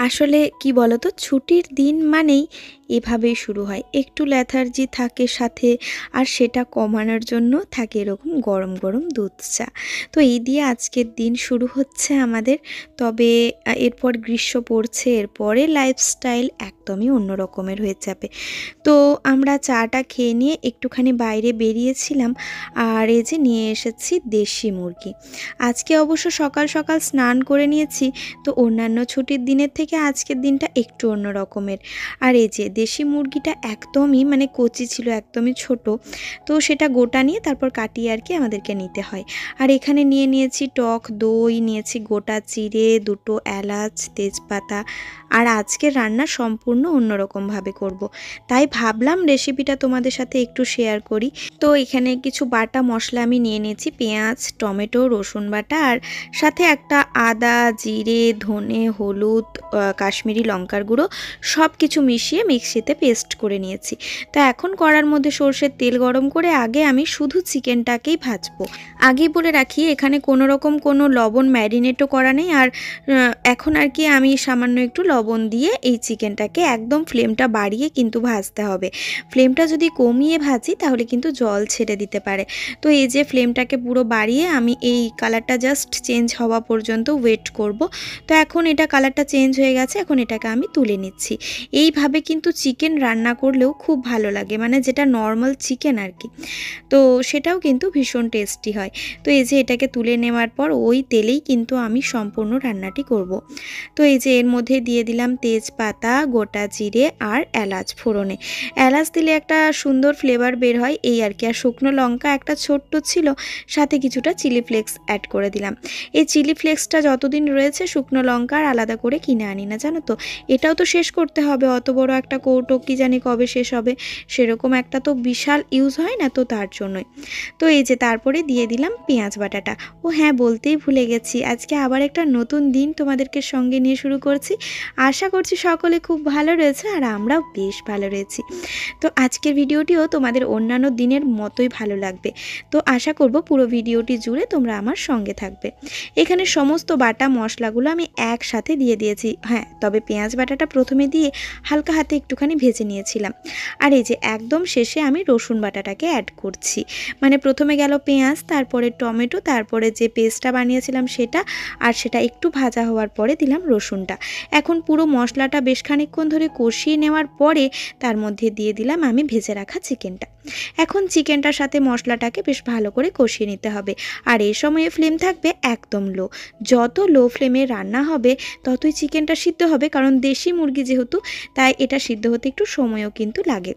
আসলে কি বলতো, ছুটির দিন মানেই এভাবেই শুরু হয়। একটু লেথার্জি থাকে সাথে, আর সেটা কমানোর জন্য থাকে এরকম গরম গরম দুধ চা। তো এই দিয়ে আজকের দিন শুরু হচ্ছে আমাদের। তবে এরপর গ্রীষ্ম পড়ছে, এরপরে লাইফস্টাইল একদমই অন্য রকমের হয়ে যাবে। তো আমরা চাটা খেয়ে নিয়ে একটুখানি বাইরে বেরিয়েছিলাম, আর এই যে নিয়ে এসেছি দেশি মুরগি। আজকে অবশ্য সকাল সকাল স্নান করে নিয়েছি, তো অন্যান্য ছুটির দিনের থেকে আজকের দিনটা একটু অন্য রকমের। আর এই যে দেশি মুরগিটা একদমই মানে কচি ছিল, একদমই ছোট। তো সেটা গোটা নিয়ে তারপর কাটিয়ে আর কি আমাদেরকে নিতে হয়। আর এখানে নিয়ে নিয়েছি টক দই, নিয়েছি গোটা জিরে, দুটো এলাচ, তেজপাতা। আর আজকের রান্না সম্পূর্ণ অন্যরকমভাবে করব। তাই ভাবলাম রেসিপিটা তোমাদের সাথে একটু শেয়ার করি। তো এখানে কিছু বাটা মশলা আমি নিয়ে নিয়েছি, পেঁয়াজ, টমেটো, রসুন বাটা, আর সাথে একটা আদা, জিরে, ধনে, হলুদ, কাশ্মীরি লঙ্কার গুঁড়ো সব কিছু মিশিয়ে মিক্সিতে পেস্ট করে নিয়েছি। তো এখন কড়ার মধ্যে সর্ষের তেল গরম করে আগে আমি শুধু চিকেনটাকেই ভাজবো। আগেই বলে রাখি, এখানে কোনো রকম কোনো লবণ ম্যারিনেটও করা নেই। আর এখন আর কি আমি সামান্য একটু লবণ দিয়ে এই চিকেনটাকে একদম ফ্লেমটা বাড়িয়ে কিন্তু ভাজতে হবে। ফ্লেমটা যদি কমিয়ে ভাজি তাহলে কিন্তু জল ছেড়ে দিতে পারে। তো এই যে ফ্লেমটাকে পুরো বাড়িয়ে আমি এই কালারটা জাস্ট চেঞ্জ হওয়া পর্যন্ত ওয়েট করব। তো এখন এটা কালারটা চেঞ্জ হয়ে গেছে, এখন এটাকে আমি তুলে নিচ্ছি। এইভাবে কিন্তু চিকেন রান্না করলেও খুব ভালো লাগে, মানে যেটা নর্মাল চিকেন আর কি, তো সেটাও কিন্তু ভীষণ টেস্টি হয়। তো এই যে এটাকে তুলে নেওয়ার পর ওই তেলেই কিন্তু আমি সম্পূর্ণ রান্নাটি করব। তো এই যে এর মধ্যে দিয়ে দিলাম তেজপাতা, গোটা জিরে আর এলাচ ফোড়নে। এলাচ দিলে একটা সুন্দর ফ্লেভার বের হয় এই আর কি। আর শুকনো লঙ্কা একটা ছোট্ট ছিল, সাথে কিছুটা চিলি ফ্লেক্স অ্যাড করে দিলাম। এই চিলি ফ্লেক্সটা যতদিন রয়েছে শুকনো লঙ্কা আর আলাদা করে কিনে আনি না, জানো তো। এটাও তো শেষ করতে হবে, অত বড় একটা কৌটো কি জানি কবে শেষ হবে, সেরকম একটা তো বিশাল ইউজ হয় না, তো তার জন্যই। তো এই যে তারপরে দিয়ে দিলাম পেঁয়াজ বাটাটা। ও হ্যাঁ, বলতেই ভুলে গেছি, আজকে আবার একটা নতুন দিন তোমাদেরকে সঙ্গে নিয়ে শুরু করছি। আশা করছি সকলে খুব ভালো রয়েছে, আর আমরাও বেশ ভালো রয়েছি। তো আজকের ভিডিওটিও তোমাদের অন্যান্য দিনের মতোই ভালো লাগবে। তো আশা করব পুরো ভিডিওটি জুড়ে তোমরা আমার সঙ্গে থাকবে। এখানে সমস্ত বাটা মশলাগুলো আমি একসাথে দিয়ে দিয়েছি। হ্যাঁ, তবে পেঁয়াজ বাটাটা প্রথমে দিয়ে হালকা হাতে একটুখানি ভেজে নিয়েছিলাম। আর এই যে একদম শেষে আমি রসুন বাটাটাকে অ্যাড করছি। মানে প্রথমে গেল পেঁয়াজ, তারপরে টমেটো, তারপরে যে পেস্টটা বানিয়েছিলাম সেটা, আর সেটা একটু ভাজা হওয়ার পরে দিলাম রসুনটা। এখন পুরো মশলাটা বেশ খানিকক্ষণ ধরে কষিয়ে নেওয়ার পরে তার মধ্যে দিয়ে দিলাম আমি ভেজে রাখা চিকেনটা। এখন চিকেনটার সাথে মশলাটাকে বেশ ভালো করে কষিয়ে নিতে হবে। আর এই সময়ে ফ্লেম থাকবে একদম লো। যত লো ফ্লেমে রান্না হবে ততই চিকেনটা সিদ্ধ হবে, কারণ দেশি মুরগি যেহেতু, তাই এটা সিদ্ধ হতে একটু সময়ও কিন্তু লাগে।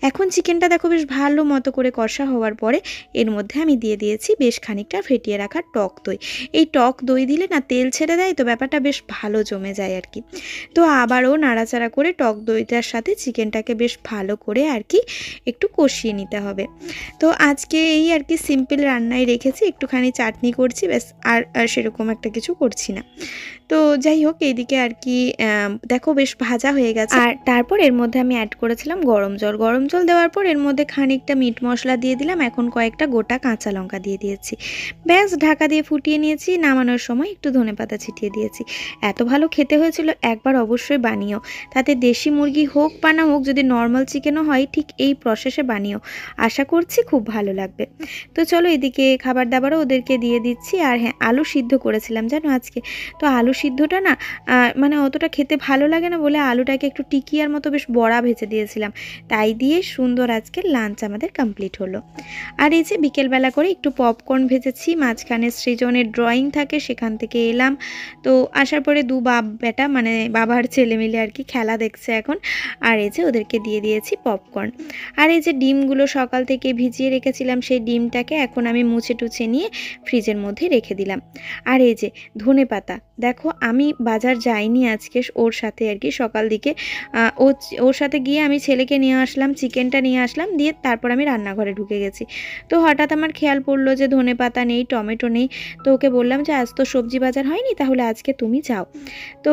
এখন চিকেনটা দেখো বেশ ভালো মতো করে কষা হওয়ার পরে এর মধ্যে আমি দিয়ে দিয়েছি বেশ খানিকটা ফেটিয়ে রাখা টক দই। এই টক দই দিলে না তেল ছেড়ে দেয়, তো ব্যাপারটা বেশ ভালো জমে যায় আর কি। তো আবারও নাড়াচাড়া করে টক দইটার সাথে চিকেনটাকে বেশ ভালো করে আর কি একটু কষিয়ে নিতে হবে। তো আজকে এই আর কি সিম্পল রান্নায় রেখেছি, একটুখানি চাটনি করছি ব্যাস, আর সেরকম একটা কিছু করছি না। তো যাই হোক, এইদিকে আর কি দেখো বেশ ভাজা হয়ে গেছে। আর তারপর এর মধ্যে আমি অ্যাড করেছিলাম গরম জল। গরম জল দেওয়ার পর এর মধ্যে খানিকটা মিট মশলা দিয়ে দিলাম, এখন কয়েকটা গোটা কাঁচা লঙ্কা দিয়ে দিয়েছি। ব্যাস ঢাকা দিয়ে ফুটিয়ে নিয়েছি। নামানোর সময় একটু ধনেপাতা ছিটিয়ে দিয়েছি। এত ভালো খেতে হয়েছিল, একবার অবশ্যই বানিও। তাতে দেশি মুরগি হোক বা না হোক, যদি নর্মাল চিকেনও হয় ঠিক এই প্রসেসে বানিও, আশা করছি খুব ভালো লাগবে। তো চলো এদিকে খাবার দাবারও ওদেরকে দিয়ে দিচ্ছি। আর হ্যাঁ, আলু সিদ্ধ করেছিলাম জানো আজকে। তো আলু সিদ্ধটা না মানে অতটা খেতে ভালো লাগে না বলে আলুটাকে একটু টিকিয়ার মতো বেশ বড়া ভেজে দিয়েছিলাম। তাই দিয়ে সুন্দর আজকে লাঞ্চ আমাদের কমপ্লিট হলো। আর এই যে বিকেলবেলা করে একটু পপকর্ন ভেজেছি, মাঝখানে সৃজনের ড্রয়িং থাকে, সেখান থেকে এলাম। তো আসার পরে দু বাপ বেটা মানে বাবার ছেলে মিলে আর কি খেলা দেখছে এখন। আর এই যে ওদেরকে দিয়ে দিয়েছি পপকর্ন। আর এই যে ডিমগুলো সকাল থেকে ভিজিয়ে রেখেছিলাম, সেই ডিমটাকে এখন আমি মুছে টুছে নিয়ে ফ্রিজের মধ্যে রেখে দিলাম। আর এই যে ধনেপাতা, দেখো আমি বাজার যাইনি আজকে ওর সাথে আর কি, সকাল দিকে ওর সাথে গিয়ে আমি ছেলেকে নিয়ে আসলাম, চিকেনটা নিয়ে আসলাম, দিয়ে তারপর আমি রান্নাঘরে ঢুকে গেছি। তো হঠাৎ আমার খেয়াল পড়লো যে ধনেপাতা নেই, টমেটো নেই। তো ওকে বললাম যে আজ তো সবজি বাজার হয়নি, তাহলে আজকে তুমি যাও। তো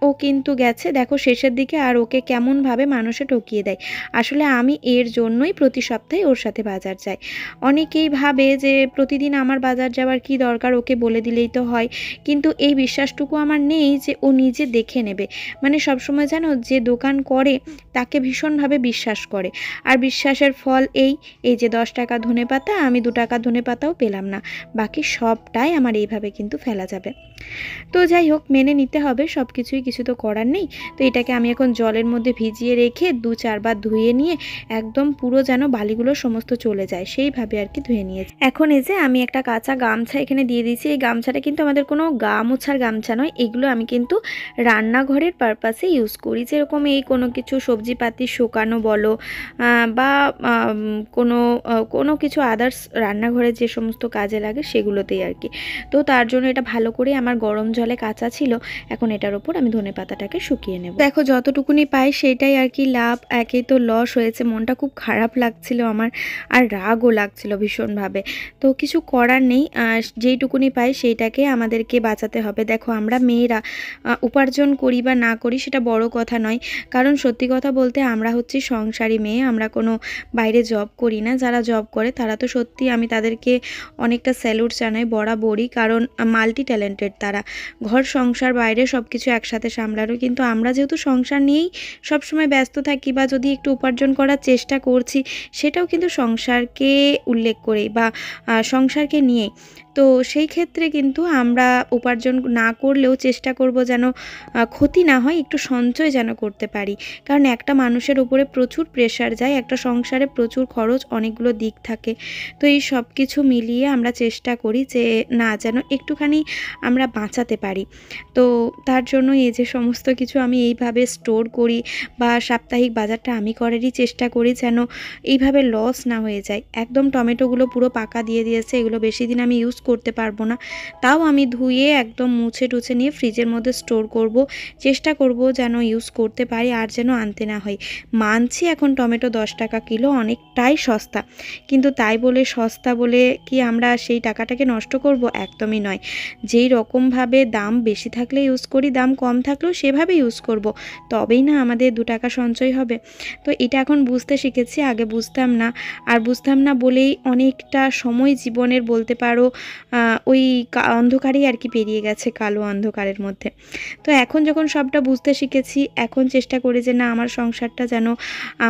ও কিন্তু গেছে দেখো শেষের দিকে, আর ওকে কেমনভাবে মানুষে ঠকিয়ে দেয়। আসলে আমি এর জন্যই প্রতি সপ্তাহে ওর সাথে বাজার যাই। অনেকেই ভাবে যে প্রতিদিন আমার বাজার যাওয়ার কি দরকার, ওকে বলে দিলেই তো হয়, কিন্তু এই বিশ্বাসটুকু আমার নেই যে ও নিজে দেখে নেবে। মানে সবসময় জানো যে দোকান করে তাকে ভীষণভাবে বিশ্বাস করে, আর বিশ্বাসের ফল এই যে 10 টাকা ধনেপাতা আমি 2 টাকা ধনেপাতাও পেলাম না, বাকি সবটাই আমার এইভাবে কিন্তু ফেলা যাবে। তো যাই হোক, মেনে নিতে হবে সব কিছুই, কিছু তো করার নেই। তো এটাকে আমি এখন জলের মধ্যে ভিজিয়ে রেখে 2-4 বার ধুয়ে নিয়ে একদম পুরো যেন বালিগুলো সমস্ত চলে যায় সেইভাবে আর কি ধুয়ে নিয়েছি। এখন এই যে আমি একটা কাঁচা গামছা এখানে দিয়ে দিয়েছি। এই গামছাটা কিন্তু আমাদের কোনো গা মোছার গামছা নয়, এগুলো আমি কিন্তু রান্নাঘরের পারপাসে ইউজ করি। যেরকম এই কোনো কিছু সবজিপাতি শুকানো বলো বা কোনো কিছু আদার্স রান্নাঘরে যে সমস্ত কাজে লাগে সেগুলোতেই আর কি। তো তার জন্য এটা ভালো করে আমার গরম জলে কাঁচা ছিল। এখন এটার উপর আমি ধনেপাতাটাকে শুকিয়ে নেব। দেখো যতটুকুনি পাই সেটাই আর কি লাভ, একেই তো লস হয়েছে, মনটা খুব খারাপ লাগছিল আমার, আর রাগও লাগছিল ভীষণভাবে। তো কিছু করার নেই, যেইটুকুনি পাই সেইটাকে আমাদেরকে বাঁচাতে হবে। দেখো আমরা মেয়েরা উপার্জন করি বা না করি সেটা বড় কথা নয়, কারণ সত্যি কথা বলতে আমরা হচ্ছি সংসারী মেয়ে, আমরা কোনো বাইরে জব করি না। যারা জব করে তারা তো সত্যি আমি তাদেরকে অনেকটা স্যালুট জানাই বরাবরই, কারণ মাল্টি ট্যালেন্টেড তারা, ঘর সংসার বাইরে সব কিছু একসাথে সামলানো। কিন্তু আমরা যেহেতু সংসার নিয়েই সবসময় ব্যস্ত থাকি বা যদি একটু উপার্জন করার চেষ্টা করছি সেটাও কিন্তু সংসারকে উল্লেখ করেই বা সংসারকে নিয়েই। তো সেই ক্ষেত্রে কিন্তু আমরা উপার্জন না করলেও চেষ্টা করব যেন ক্ষতি না হয়, একটু সঞ্চয় যেন করতে পারি। কারণ একটা মানুষের উপরে প্রচুর প্রেশার যায়, একটা সংসারে প্রচুর খরচ, অনেকগুলো দিক থাকে। তো এই সব কিছু মিলিয়ে আমরা চেষ্টা করি যে না যেন একটুখানি আমরা বাঁচাতে পারি। তো তার জন্য এই যে সমস্ত কিছু আমি এইভাবে স্টোর করি বা সাপ্তাহিক বাজারটা আমি করারই চেষ্টা করি যেন এইভাবে লস না হয়ে যায়। একদম টমেটোগুলো পুরো পাকা দিয়ে দিয়েছে, এগুলো বেশি দিন আমি ইউজ করতে পারবো না, তাও আমি ধুয়ে একদম মুছে টুছে নিয়ে ফ্রিজের মধ্যে স্টোর করব, চেষ্টা করব যেন ইউজ করতে পারি আর যেন আনতে না হয়। মানছি এখন টমেটো 10 টাকা কিলো অনেকটাই সস্তা, কিন্তু তাই বলে সস্তা বলে কি আমরা সেই টাকাটাকে নষ্ট করব? একদমই নয়। যেই রকমভাবে দাম বেশি থাকলে ইউজ করি, দাম কম থাকলেও সেভাবে ইউজ করব, তবেই না আমাদের 2 টাকা সঞ্চয় হবে। তো এটা এখন বুঝতে শিখেছি, আগে বুঝতাম না, আর বুঝতাম না বলেই অনেকটা সময় জীবনের বলতে পারো ওই অন্ধকারেই আর কি পেরিয়ে গেছে, কালো অন্ধকারের মধ্যে। তো এখন যখন সবটা বুঝতে শিখেছি, এখন চেষ্টা করি যে না আমার সংসারটা যেন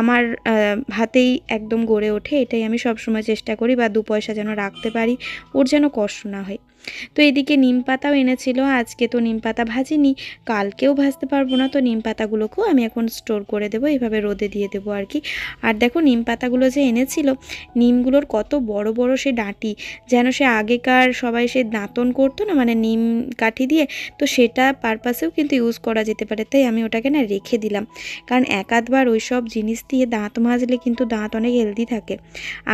আমার হাতেই একদম গড়ে ওঠে, এটাই আমি সবসময় চেষ্টা করি, বা 2 পয়সা যেন রাখতে পারি, ওর যেন কষ্ট না হয়। তো এদিকে নিম পাতাও এনেছিল, আজকে তো নিম পাতা ভাজিনি, কালকেও ভাজতে পারবো না, তো নিম পাতাগুলোকেও আমি এখন স্টোর করে দেবো, এইভাবে রোদে দিয়ে দেবো আর কি। আর দেখো নিম পাতাগুলো যে এনেছিল, নিমগুলোর কত বড় বড় সে ডাঁটি, যেন সে আগেকার সবাই সে দাঁতন করতো না, মানে নিম কাঠি দিয়ে, তো সেটা পারপাসেও কিন্তু ইউজ করা যেতে পারে। তাই আমি ওটাকে না রেখে দিলাম, কারণ এক আধবার ওই সব জিনিস দিয়ে দাঁত মাজলে কিন্তু দাঁত অনেক হেলদি থাকে।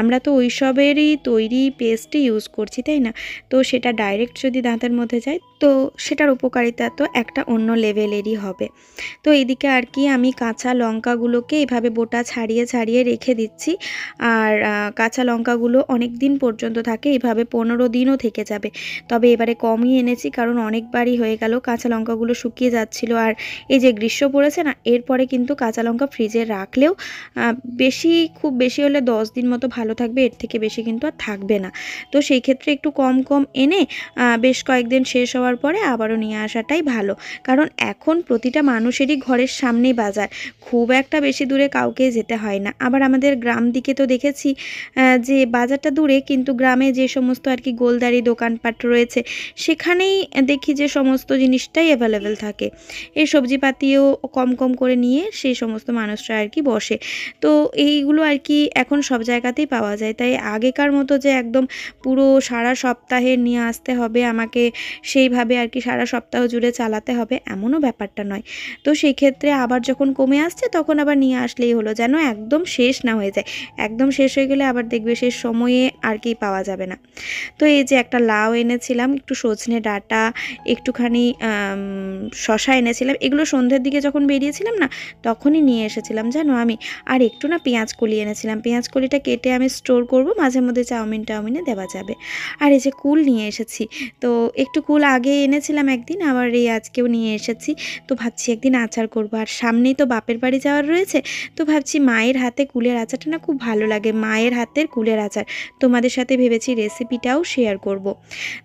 আমরা তো ওই সবেরই তৈরি পেস্টই ইউজ করছি, তাই না? তো সেটা ডাইরেক্ট যদি দাঁতের মধ্যে যায় তো সেটার উপকারিতা তো একটা অন্য লেভেলেরই হবে। তো এদিকে আর কি আমি কাঁচা লঙ্কাগুলোকে এভাবে বোটা ছাড়িয়ে ছাড়িয়ে রেখে দিচ্ছি, আর কাঁচা লঙ্কাগুলো অনেক দিন পর্যন্ত থাকে, এভাবে 15 দিনও থেকে যাবে। তবে এবারে কমই এনেছি, কারণ অনেকবারই হয়ে গেল কাঁচা লঙ্কাগুলো শুকিয়ে যাচ্ছিল, আর এই যে গ্রীষ্ম পড়েছে না, এরপরে কিন্তু কাঁচা লঙ্কা ফ্রিজে রাখলেও খুব বেশি হলে 10 দিন মতো ভালো থাকবে, এর থেকে বেশি কিন্তু আর থাকবে না। তো সেই ক্ষেত্রে একটু কম কম এনে বেশ কয়েকদিন শেষ হওয়ার পরে আবারও নিয়ে আসাটাই ভালো, কারণ এখন প্রতিটা মানুষেরই ঘরের সামনেই বাজার, খুব একটা বেশি দূরে কাউকে যেতে হয় না। আবার আমাদের গ্রাম দিকে তো দেখেছি যে বাজারটা দূরে, কিন্তু গ্রামে যে সমস্ত আর কি গোলদারি দোকানপাট রয়েছে সেখানেই দেখি যে সমস্ত জিনিসটাই অ্যাভেলেবেল থাকে, এই সবজিপাতিও কম কম করে নিয়ে সেই সমস্ত মানুষরা আর কি বসে। তো এইগুলো আর কি এখন সব জায়গাতেই পাওয়া যায়, তাই আগেকার মতো যে একদম পুরো সারা সপ্তাহে নিয়ে আসতে হবে আমাকে, সেইভাবে আর কি সারা সপ্তাহ জুড়ে চালাতে হবে এমনও ব্যাপারটা নয়। তো সেই ক্ষেত্রে আবার যখন কমে আসছে তখন আবার নিয়ে আসলেই হলো, যেন একদম শেষ না হয়ে যায়। একদম শেষ হয়ে গেলে আবার দেখবে শেষ সময়ে আর কি পাওয়া যাবে না। তো এই যে একটা লাউ এনেছিলাম, একটু সজনে ডাঁটা, একটুখানি শশা এনেছিলাম, এগুলো সন্ধ্যের দিকে যখন বেরিয়েছিলাম না তখনই নিয়ে এসেছিলাম জানো আমি। আর একটু না পেঁয়াজ কলি এনেছিলাম, পেঁয়াজ কলিটা কেটে আমি স্টোর করব, মাঝে মধ্যে চাউমিনে দেওয়া যাবে। আর এই যে কুল নিয়ে এসেছি, তো একটু কুল আগে আগে এনেছিলাম একদিন, আবার এই আজকেও নিয়ে এসেছি। তো ভাবছি একদিন আচার করব, আর সামনেই তো বাপের বাড়ি যাওয়ার রয়েছে। তো ভাবছি মায়ের হাতে কুলের আচারটা না খুব ভালো লাগে, মায়ের হাতের কুলের আচার। তোমাদের সাথে ভেবেছি রেসিপিটাও শেয়ার করব।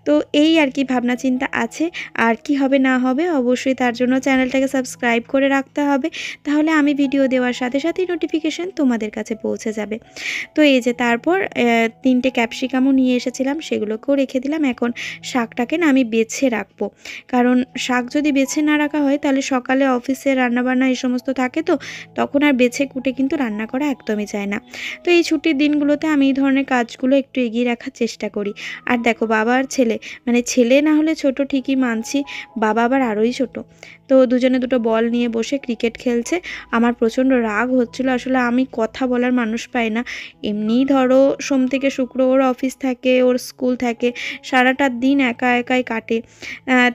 তো এই আর কি ভাবনা চিন্তা আছে। আর কি হবে না হবে অবশ্যই তার জন্য চ্যানেলটাকে সাবস্ক্রাইব করে রাখতে হবে, তাহলে আমি ভিডিও দেওয়ার সাথে সাথেই নোটিফিকেশন তোমাদের কাছে পৌঁছে যাবে। তো এই যে তারপর 3টে ক্যাপসিকামও নিয়ে এসেছিলাম, সেগুলোকেও রেখে দিলাম। এখন শাকটাকে না আমি বেছে রাখবো, কারণ শাক যদি বেছে না রাখা হয় তাহলে সকালে অফিসে রান্নাবান্না এই সমস্ত থাকে, তো তখন আর বেছে কুটে কিন্তু রান্না করা একদমই যায় না। তো এই ছুটির দিনগুলোতে আমি এই ধরনের কাজগুলো একটু এগিয়ে রাখার চেষ্টা করি। আর দেখো বাবা আর ছেলে, মানে ছেলে না হলে ছোট ঠিকই মানছি, বাবা আবার আরোই ছোট। তো দুজনে দুটো বল নিয়ে বসে ক্রিকেট খেলছে। আমার প্রচণ্ড রাগ হচ্ছিল, আসলে আমি কথা বলার মানুষ পাই না। এমনিই ধরো সোম থেকে শুক্র ওর অফিস থাকে, ওর স্কুল থাকে, সারাটা দিন একা একাই কাটে।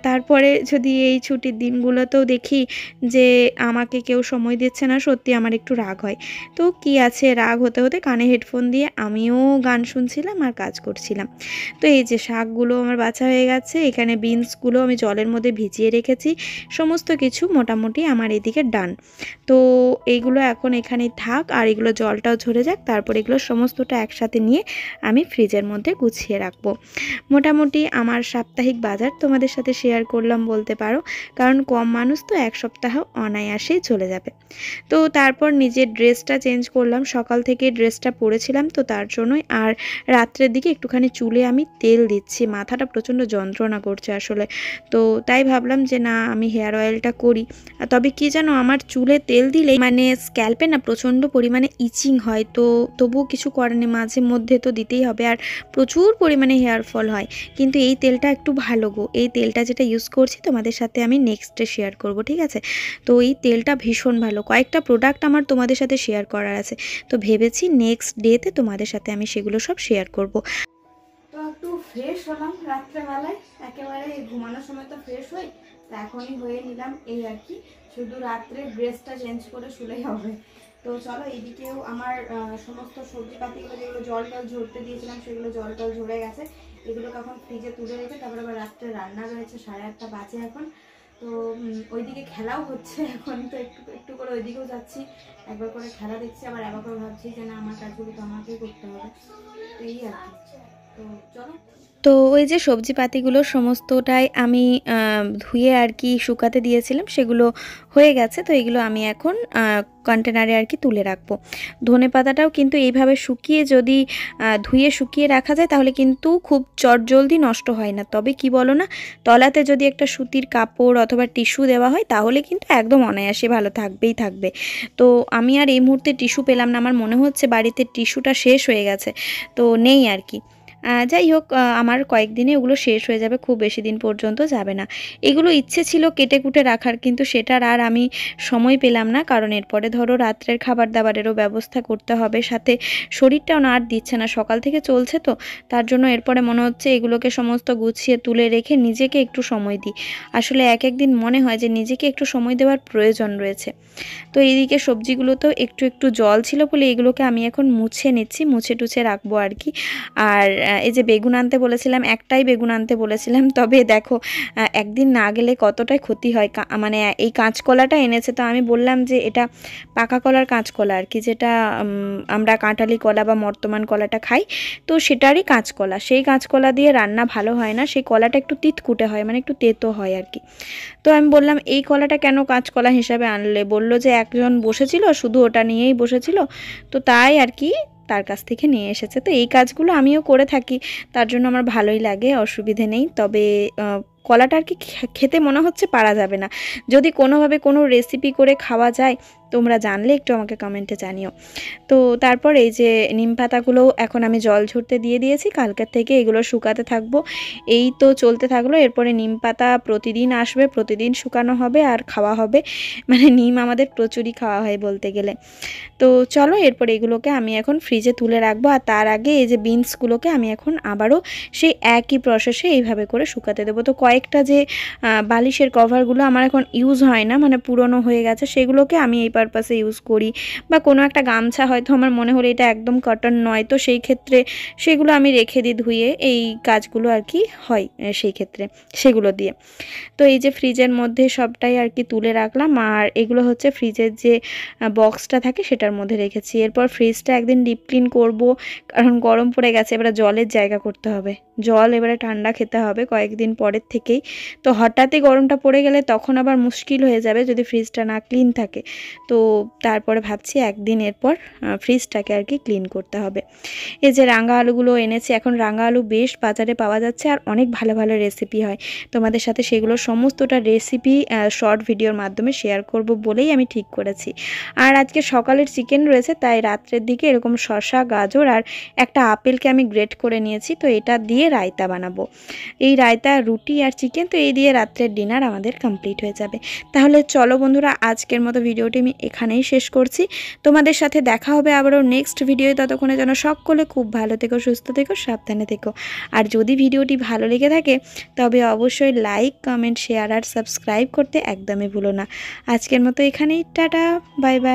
তারপরে যদি এই ছুটির দিনগুলোতেও দেখি যে আমাকে কেউ সময় দিচ্ছে না, সত্যি আমার একটু রাগ হয়। তো কি আছে, রাগ হতে হতে কানে হেডফোন দিয়ে আমিও গান শুনছিলাম আর কাজ করছিলাম। তো এই যে শাকগুলো আমার বাছা হয়ে গেছে, এখানে বিনসগুলো আমি জলের মধ্যে ভিজিয়ে রেখেছি, সমস্ত কিছু মোটামুটি আমার এদিকে ডান। তো এইগুলো এখন এখানেই থাক, আর এগুলো জলটাও ঝরে যাক, তারপর এগুলো সমস্তটা একসাথে নিয়ে আমি ফ্রিজের মধ্যে গুছিয়ে রাখবো। মোটামুটি আমার সাপ্তাহিক বাজার তোমাদের সাথে শেয়ার করলাম বলতে পারো, কারণ কম মানুষ তো এক সপ্তাহ অনায়াসেই চলে যাবে। তো তারপর নিজের ড্রেসটা চেঞ্জ করলাম, সকাল থেকে ড্রেসটা পরেছিলাম তো তার জন্যই। আর রাত্রের দিকে একটুখানি চুলে আমি তেল দিচ্ছি, মাথাটা প্রচণ্ড যন্ত্রণা করছে আসলে। তো তাই ভাবলাম যে না, আমি হেয়ার অয়েলটা করি। তবে কি জানো, আমার চুলে তেল দিলেই মানে স্ক্যাল্পে না প্রচণ্ড পরিমাণে ইচিং হয়, তো তবুও কিছু করার নেই, মাঝে মধ্যে তো দিতেই হবে। আর প্রচুর পরিমাণে হেয়ার ফল হয়, কিন্তু এই তেলটা একটু ভালো গো। এই তেলটা যেটা ইউজ করছি তোমাদের সাথে আমি নেক্সটে শেয়ার করব, ঠিক আছে? তো এই তেলটা ভীষণ ভালো, কয়েকটা প্রোডাক্ট আমার তোমাদের সাথে শেয়ার করার আছে, তো ভেবেছি নেক্সট ডেতে তোমাদের সাথে আমি সেগুলো সব শেয়ার করব। তো একটু ফ্রেশ হলাম রাত্রেবেলায়, একেবারে ঘুমানোর সময় তো ফ্রেশ হই, তা এখনই হয়ে নিলাম এই আর কি। শুধু রাত্রে ড্রেসটা চেঞ্জ করে শুলেই হবে। তো চলো, এদিকেও আমার সমস্ত সবজিপাতিগুলো যেগুলো জল টল ঝরতে দিয়েছিলাম সেগুলো জল টল ঝরে গেছে। এগুলোকে এখন ফ্রিজে তুলে রেখে তারপরে আবার রাত্রে রান্না রয়েছে, 8:30 বাজে এখন। তো ওইদিকে খেলাও হচ্ছে এখন, তো একটু একটু করে ওইদিকেও যাচ্ছি, একবার করে খেলা দেখছি, আবার একবার করে ভাবছি যে না, আমার কাজগুলো তো আমাকেই করতে হবে। তো এই আর কি। তো চলো। তো ওই যে সবজিপাতিগুলো সমস্তটাই আমি ধুয়ে আর কি শুকাতে দিয়েছিলাম, সেগুলো হয়ে গেছে। তো এগুলো আমি এখন কন্টেনারে আর কি তুলে রাখবো। ধনেপাতাটাও কিন্তু এইভাবে শুকিয়ে যদি ধুয়ে শুকিয়ে রাখা যায় তাহলে কিন্তু খুব চটজলদি নষ্ট হয় না। তবে কি বলো না, তলাতে যদি একটা সুতির কাপড় অথবা টিস্যু দেওয়া হয় তাহলে কিন্তু একদম অনায়াসে ভালো থাকবেই থাকবে। তো আমি আর এই মুহূর্তে টিস্যু পেলাম না, আমার মনে হচ্ছে বাড়িতে টিস্যুটা শেষ হয়ে গেছে, তো নেই আর কি। যাই হোক, আমার কয়েকদিনে ওগুলো শেষ হয়ে যাবে, খুব বেশি দিন পর্যন্ত যাবে না। এগুলো ইচ্ছে ছিল কেটে কুটে রাখার, কিন্তু সেটার আর আমি সময় পেলাম না, কারণ এরপরে ধরো রাত্রের খাবার দাবারেরও ব্যবস্থা করতে হবে, সাথে শরীরটাও না আর দিচ্ছে না, সকাল থেকে চলছে তো তার জন্য এরপরে মনে হচ্ছে এগুলোকে সমস্ত গুছিয়ে তুলে রেখে নিজেকে একটু সময় দিই। আসলে এক একদিন মনে হয় যে নিজেকে একটু সময় দেওয়ার প্রয়োজন রয়েছে। তো এইদিকে সবজিগুলোতেও একটু একটু জল ছিল বলে এগুলোকে আমি এখন মুছে নিচ্ছি, মুছে টুছে রাখবো আর কি। আর এই যে বেগুন আনতে বলেছিলাম, একটাই বেগুন আনতে বলেছিলাম, তবে দেখো একদিন না গেলে কতটাই ক্ষতি হয়। মানে এই কাঁচকলাটা এনেছে, তো আমি বললাম যে এটা পাকা কলার কাঁচকলা আর কি, যেটা আমরা কাঁঠালি কলা বা মর্তমান কলাটা খাই, তো সেটারই কাঁচকলা। সেই কাঁচকলা দিয়ে রান্না ভালো হয় না, সেই কলাটা একটু তিতকুটে হয়, মানে একটু তেতো হয় আর কি। তো আমি বললাম এই কলাটা কেন কাঁচকলা হিসাবে আনলে? বললো যে একজন বসেছিল, শুধু ওটা নিয়েই বসেছিল, তো তাই আর কি তার কাছ থেকে নিয়ে এসেছে। তো এই কাজগুলো আমিও করে থাকি, তার জন্য আমার ভালোই লাগে, অসুবিধে নেই। তবে কলাটা আর কি খেতে মনে হচ্ছে পারা যাবে না। যদি কোনোভাবে কোনো রেসিপি করে খাওয়া যায়, তোমরা জানলে একটু আমাকে কমেন্টে জানিও। তো তারপর এই যে নিম পাতাগুলোও এখন আমি জল ঝরতে দিয়ে দিয়েছি, কালকের থেকে এগুলো শুকাতে থাকবো। এই তো চলতে থাকলো। এরপরে নিম পাতা প্রতিদিন আসবে, প্রতিদিন শুকানো হবে আর খাওয়া হবে, মানে নিম আমাদের প্রচুরই খাওয়া হয় বলতে গেলে। তো চলো, এরপর এগুলোকে আমি এখন ফ্রিজে তুলে রাখবো। আর তার আগে এই যে বিনসগুলোকে আমি এখন আবারও সেই একই প্রসেসে এইভাবে করে শুকাতে দেবো। তো কয়েকটা যে বালিশের কভারগুলো আমার এখন ইউজ হয় না, মানে পুরনো হয়ে গেছে, সেগুলোকে আমি এই পারপাসে ইউজ করি, বা কোনো একটা গামছা হয়তো আমার মনে হলো এটা একদম কটন নয়, তো সেই ক্ষেত্রে সেগুলো আমি রেখে দিই ধুয়ে। এই কাজগুলো আর কি হয় সেই ক্ষেত্রে সেগুলো দিয়ে। তো এই যে ফ্রিজের মধ্যে সবটাই আর কি তুলে রাখলাম, আর এগুলো হচ্ছে ফ্রিজের যে বক্সটা থাকে সেটার মধ্যে রেখেছি। এরপর ফ্রিজটা একদিন ডিপ ক্লিন করব, কারণ গরম পড়ে গেছে, এবারে জলের জায়গা করতে হবে, জল এবারে ঠান্ডা খেতে হবে কয়েকদিন পরের থেকেই। তো হঠাৎই গরমটা পড়ে গেলে তখন আবার মুশকিল হয়ে যাবে যদি ফ্রিজটা না ক্লিন থাকে। তো তারপরে ভাবছি একদিন এরপর ফ্রিজটাকে আর কি ক্লিন করতে হবে। এই যে রাঙা আলুগুলো এনেছি, এখন রাঙা আলু বেশ বাজারে পাওয়া যাচ্ছে আর অনেক ভালো ভালো রেসিপি হয়। তোমাদের সাথে সেগুলো সমস্তটা রেসিপি শর্ট ভিডিওর মাধ্যমে শেয়ার করব বলেই আমি ঠিক করেছি। আর আজকে সকালের চিকেন রয়েছে, তাই রাত্রের দিকে এরকম শসা, গাজর আর একটা আপেলকে আমি গ্রেট করে নিয়েছি, তো এটা দিয়ে রায়তা বানাবো। এই রায়তা, রুটি আর চিকেন, তো এই দিয়ে রাত্রের ডিনার আমাদের কমপ্লিট হয়ে যাবে। তাহলে চলো বন্ধুরা, আজকের মতো ভিডিওটি আমি এখানেই শেষ করছি। তোমাদের সাথে দেখা হবে আবারও নেক্সট ভিডিও। ততক্ষণে যেন সকলে খুব ভালো থেকো, সুস্থ থেকো, সাবধানে থেকো। আর যদি ভিডিওটি ভালো লেগে থাকে তবে অবশ্যই লাইক, কমেন্ট, শেয়ার আর সাবস্ক্রাইব করতে একদমই ভুলো না। আজকের মতো এখানেই টাটা, বাই বাই।